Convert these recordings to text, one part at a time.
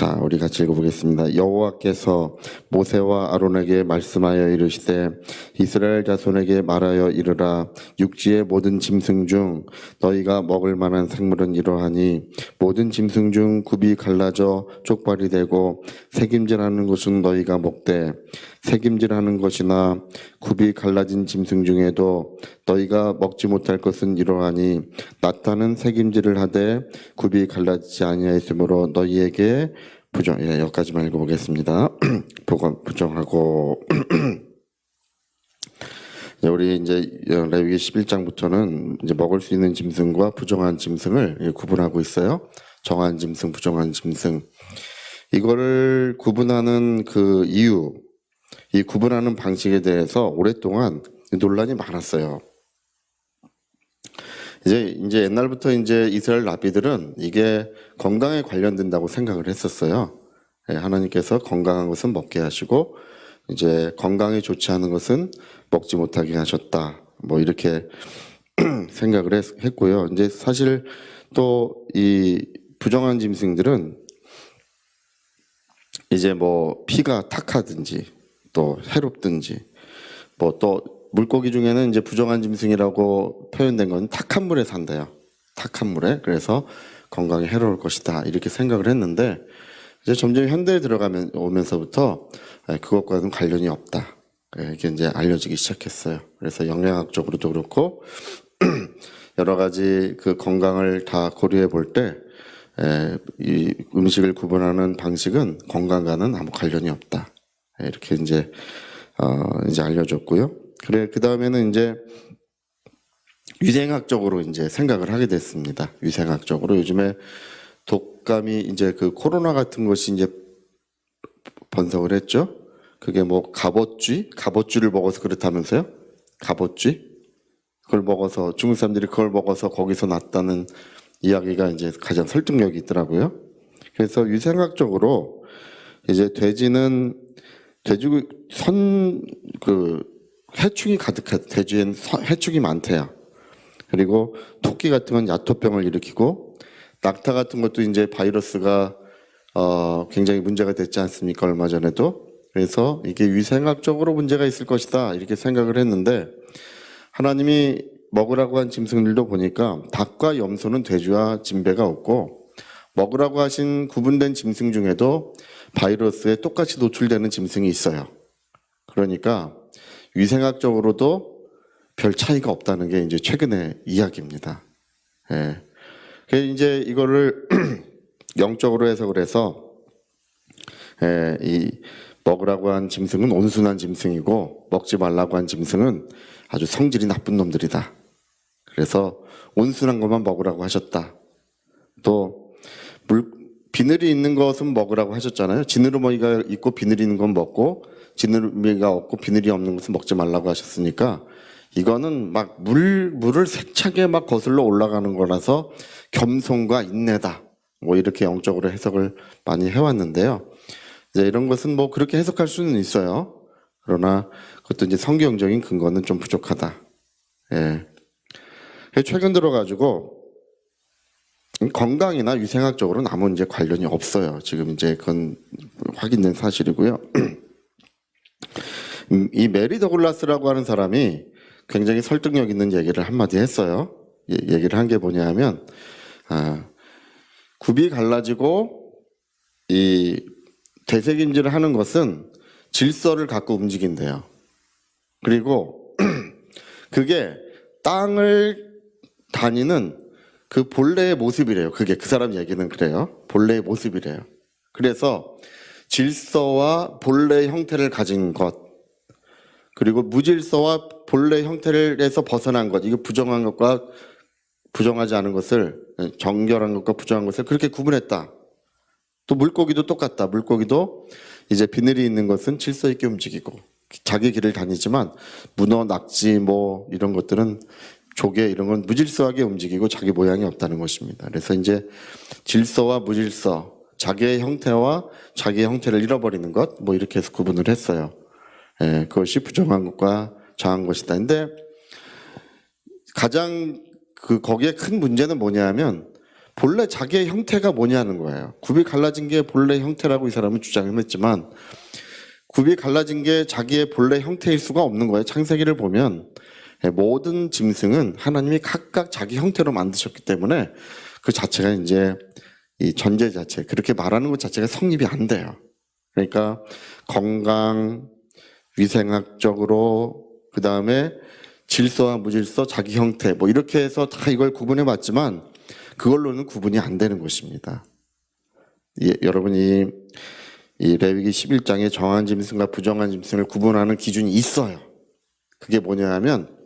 자, 우리 같이 읽어보겠습니다. 여호와께서 모세와 아론에게 말씀하여 이르시되 이스라엘 자손에게 말하여 이르라. 육지의 모든 짐승 중 너희가 먹을 만한 생물은 이러하니 모든 짐승 중 굽이 갈라져 쪽발이 되고 새김질하는 것은 너희가 먹되 새김질하는 것이나 굽이 갈라진 짐승 중에도 너희가 먹지 못할 것은 이러하니 나타는 새김질을 하되 굽이 갈라지지 아니하였으므로 너희에게 부정. 여기까지만 읽어보겠습니다. 부정하고 우리 이제 레위기 11장부터는 이제 먹을 수 있는 짐승과 부정한 짐승을 구분하고 있어요. 정한 짐승, 부정한 짐승. 이거를 구분하는 그 이유, 이 구분하는 방식에 대해서 오랫동안 논란이 많았어요. 이제 옛날부터 이제 이스라엘 랍비들은 이게 건강에 관련된다고 생각을 했었어요. 하나님께서 건강한 것은 먹게 하시고 이제 건강에 좋지 않은 것은 먹지 못하게 하셨다. 뭐 이렇게 생각을 했고요. 이제 사실 또 이 부정한 짐승들은 이제 뭐 피가 탁하든지 또 해롭든지 뭐 또 물고기 중에는 이제 부정한 짐승이라고 표현된 건 탁한 물에 산대요. 탁한 물에. 그래서 건강에 해로울 것이다. 이렇게 생각을 했는데 이제 점점 현대에 오면서부터 그것과는 관련이 없다. 이게 이제 알려지기 시작했어요. 그래서 영양학적으로도 그렇고 여러 가지 그 건강을 다 고려해 볼 때 이 음식을 구분하는 방식은 건강과는 아무 관련이 없다. 이렇게 이제 알려졌고요. 그래, 그 다음에는 이제 위생학적으로 이제 생각을 하게 됐습니다. 위생학적으로 요즘에 독감이 이제 그 코로나 같은 것이 이제 번성을 했죠. 그게 뭐 갑오쥐를 먹어서 그렇다면서요? 갑오쥐? 그걸 먹어서 중국 사람들이 그걸 먹어서 거기서 났다는 이야기가 이제 가장 설득력이 있더라고요. 그래서 위생학적으로 이제 돼지는 해충이 돼지엔 해충이 많대요. 그리고 토끼 같은 건 야토병을 일으키고 낙타 같은 것도 이제 바이러스가 굉장히 문제가 됐지 않습니까? 얼마 전에도. 그래서 이게 위생학적으로 문제가 있을 것이다 이렇게 생각을 했는데 하나님이 먹으라고 한 짐승들도 보니까 닭과 염소는 돼지와 진배가 없고 먹으라고 하신 구분된 짐승 중에도 바이러스에 똑같이 노출되는 짐승이 있어요. 그러니까 위생학적으로도 별 차이가 없다는 게 이제 최근의 이야기입니다. 예. 그래서 이제 이거를 영적으로 해석을 해서 이 먹으라고 한 짐승은 온순한 짐승이고 먹지 말라고 한 짐승은 아주 성질이 나쁜 놈들이다. 그래서 온순한 것만 먹으라고 하셨다. 또 비늘이 있는 것은 먹으라고 하셨잖아요. 지느러미가 있고 비늘이 있는 건 먹고 지느러미가 없고 비늘이 없는 것은 먹지 말라고 하셨으니까 이거는 막 물을 세차게 막 거슬러 올라가는 거라서 겸손과 인내다. 뭐 이렇게 영적으로 해석을 많이 해왔는데요. 이제 이런 것은 뭐 그렇게 해석할 수는 있어요. 그러나 그것도 이제 성경적인 근거는 좀 부족하다. 예. 최근 들어가지고 건강이나 위생학적으로는 아무 이제 관련이 없어요. 지금 이제 그건 확인된 사실이고요. 이 메리 더글라스라고 하는 사람이 굉장히 설득력 있는 얘기를 한마디 했어요. 얘기를 한 게 뭐냐면 굽이 갈라지고 이 되새김질을 하는 것은 질서를 갖고 움직인대요. 그리고 그게 땅을 다니는 그 본래의 모습이래요. 그게 그 사람 얘기는 그래요. 본래의 모습이래요. 그래서 질서와 본래의 형태를 가진 것, 그리고 무질서와 본래의 형태에서 벗어난 것, 이거 부정한 것과 부정하지 않은 것을, 정결한 것과 부정한 것을 그렇게 구분했다. 또 물고기도 똑같다. 물고기도 이제 비늘이 있는 것은 질서 있게 움직이고 자기 길을 다니지만 문어, 낙지 뭐 이런 것들은 조개 이런 건 무질서하게 움직이고 자기 모양이 없다는 것입니다. 그래서 이제 질서와 무질서, 자기의 형태와 자기의 형태를 잃어버리는 것, 뭐 이렇게 해서 구분을 했어요. 예, 그것이 부정한 것과 정한 것이다. 근데 가장 거기에 큰 문제는 뭐냐면 본래 자기의 형태가 뭐냐는 거예요. 굽이 갈라진 게 본래 형태라고 이 사람은 주장을 했지만 굽이 갈라진 게 자기의 본래 형태일 수가 없는 거예요. 창세기를 보면 모든 짐승은 하나님이 각각 자기 형태로 만드셨기 때문에 그 자체가 이제 이 전제 자체, 그렇게 말하는 것 자체가 성립이 안 돼요. 그러니까 건강, 위생학적으로, 그 다음에 질서와 무질서, 자기 형태, 뭐 이렇게 해서 다 이걸 구분해 봤지만 그걸로는 구분이 안 되는 것입니다. 여러분이 이 레위기 11장에 정한 짐승과 부정한 짐승을 구분하는 기준이 있어요. 그게 뭐냐 하면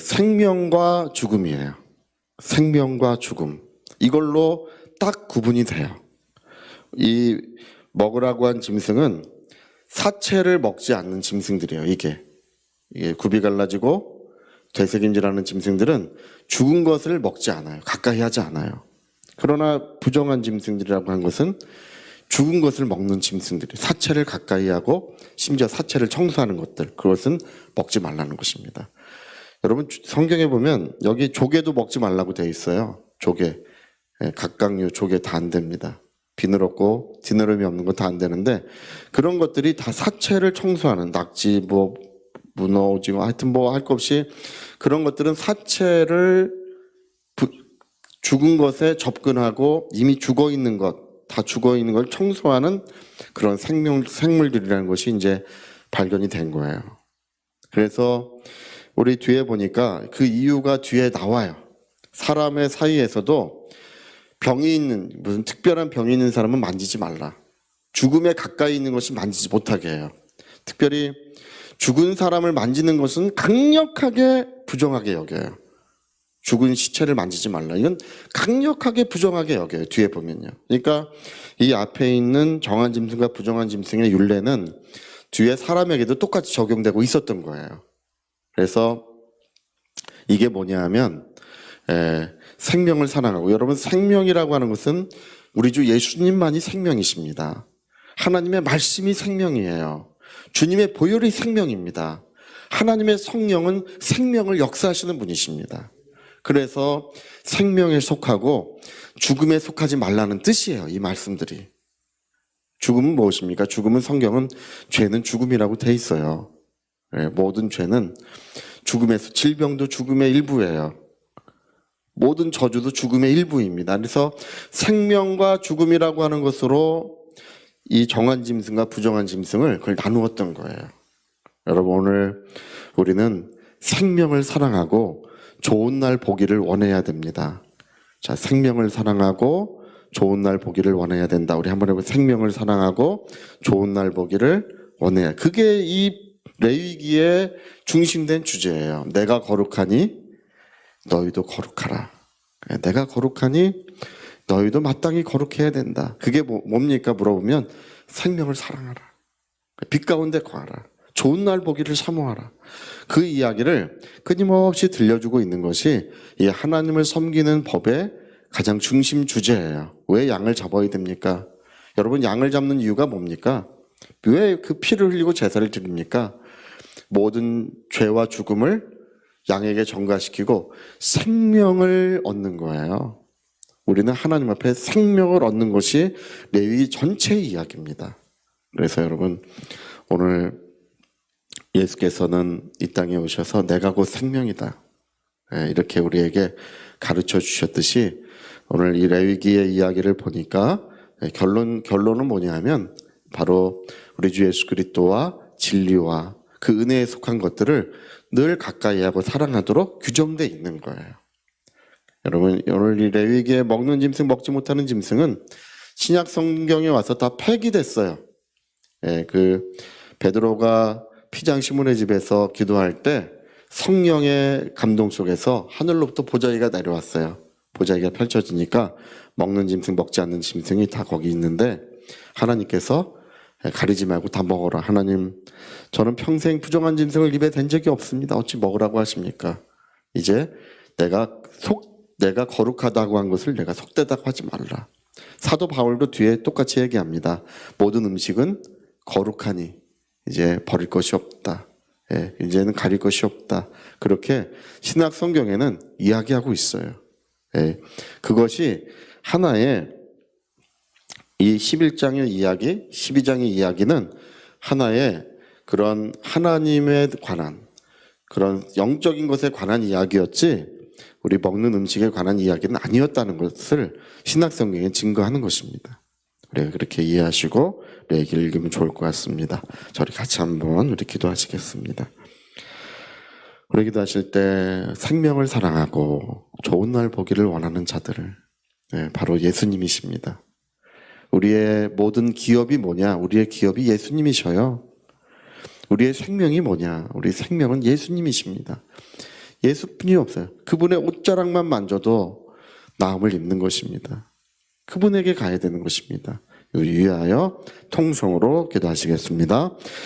생명과 죽음이에요. 생명과 죽음. 이걸로 딱 구분이 돼요. 이 먹으라고 한 짐승은 사체를 먹지 않는 짐승들이에요. 이게 굽이 갈라지고 되새김질하는 짐승들은 죽은 것을 먹지 않아요. 가까이 하지 않아요. 그러나 부정한 짐승들이라고 한 것은 죽은 것을 먹는 짐승들이 사체를 가까이 하고 심지어 사체를 청소하는 것들, 그것은 먹지 말라는 것입니다. 여러분 성경에 보면 여기 조개도 먹지 말라고 되어 있어요. 조개, 각각류 조개 다 안 됩니다. 비늘 없고 지느러미 없는 거 다 안 되는데 그런 것들이 다 사체를 청소하는 낙지, 뭐 문어, 오징어 하여튼 뭐 할 것 없이 그런 것들은 사체를 죽은 것에 접근하고 이미 죽어 있는 것, 다 죽어 있는 걸 청소하는 그런 생물들이라는 것이 이제 발견이 된 거예요. 그래서 우리 뒤에 보니까 그 이유가 뒤에 나와요. 사람의 사이에서도 병이 있는, 무슨 특별한 병이 있는 사람은 만지지 말라. 죽음에 가까이 있는 것이 만지지 못하게 해요. 특별히 죽은 사람을 만지는 것은 강력하게 부정하게 여겨요. 죽은 시체를 만지지 말라. 이건 강력하게 부정하게 여겨요. 뒤에 보면요. 그러니까 이 앞에 있는 정한 짐승과 부정한 짐승의 율례는 뒤에 사람에게도 똑같이 적용되고 있었던 거예요. 그래서 이게 뭐냐 하면 생명을 사랑하고, 여러분 생명이라고 하는 것은 우리 주 예수님만이 생명이십니다. 하나님의 말씀이 생명이에요. 주님의 보혈이 생명입니다. 하나님의 성령은 생명을 역사하시는 분이십니다. 그래서 생명에 속하고 죽음에 속하지 말라는 뜻이에요. 이 말씀들이. 죽음은 무엇입니까? 죽음은 성경은 죄는 죽음이라고 돼 있어요. 모든 죄는 죽음에서, 질병도 죽음의 일부예요. 모든 저주도 죽음의 일부입니다. 그래서 생명과 죽음이라고 하는 것으로 이 정한 짐승과 부정한 짐승을 그걸 나누었던 거예요. 여러분 오늘 우리는 생명을 사랑하고 좋은 날 보기를 원해야 됩니다. 자, 생명을 사랑하고 좋은 날 보기를 원해야 된다. 우리 한번 해보세요. 생명을 사랑하고 좋은 날 보기를 원해야. 그게 이 레위기의 중심된 주제예요. 내가 거룩하니 너희도 거룩하라. 내가 거룩하니 너희도 마땅히 거룩해야 된다. 그게 뭡니까? 물어보면 생명을 사랑하라. 빛 가운데 거하라. 좋은 날 보기를 사모하라. 그 이야기를 끊임없이 들려주고 있는 것이 이 하나님을 섬기는 법의 가장 중심 주제예요. 왜 양을 잡아야 됩니까? 여러분 양을 잡는 이유가 뭡니까? 왜 그 피를 흘리고 제사를 드립니까? 모든 죄와 죽음을 양에게 전가시키고 생명을 얻는 거예요. 우리는 하나님 앞에 생명을 얻는 것이 레위 전체의 이야기입니다. 그래서 여러분 오늘 예수께서는 이 땅에 오셔서 내가 곧 생명이다. 이렇게 우리에게 가르쳐 주셨듯이 오늘 이 레위기의 이야기를 보니까 결론은 뭐냐 하면 바로 우리 주 예수 그리스도와 진리와 그 은혜에 속한 것들을 늘 가까이 하고 사랑하도록 규정되어 있는 거예요. 여러분 오늘 이 레위기에 먹는 짐승, 먹지 못하는 짐승은 신약 성경에 와서 다 폐기됐어요. 그 베드로가 피장 시몬의 집에서 기도할 때 성령의 감동 속에서 하늘로부터 보자기가 내려왔어요. 보자기가 펼쳐지니까 먹는 짐승, 먹지 않는 짐승이 다 거기 있는데 하나님께서 가리지 말고 다 먹어라. 하나님, 저는 평생 부정한 짐승을 입에 댄 적이 없습니다. 어찌 먹으라고 하십니까? 이제 내가 거룩하다고 한 것을 내가 속되다고 하지 말라. 사도 바울도 뒤에 똑같이 얘기합니다. 모든 음식은 거룩하니 이제 버릴 것이 없다. 이제는 가릴 것이 없다. 그렇게 신약 성경에는 이야기하고 있어요. 예, 그것이 하나의 이 11장의 이야기, 12장의 이야기는 하나의 그런 하나님에 관한 그런 영적인 것에 관한 이야기였지 우리 먹는 음식에 관한 이야기는 아니었다는 것을 신약성경에 증거하는 것입니다. 우리가 그렇게 이해하시고 우리 얘기를 읽으면 좋을 것 같습니다. 저희 같이 한번 우리 기도하시겠습니다. 우리 기도하실 때 생명을 사랑하고 좋은 날 보기를 원하는 자들을 바로 예수님이십니다. 우리의 모든 기업이 뭐냐? 우리의 기업이 예수님이셔요. 우리의 생명이 뭐냐? 우리 생명은 예수님이십니다. 예수뿐이 없어요. 그분의 옷자락만 만져도 나음을 입는 것입니다. 그분에게 가야 되는 것입니다. 우리 위하여 통성으로 기도하시겠습니다.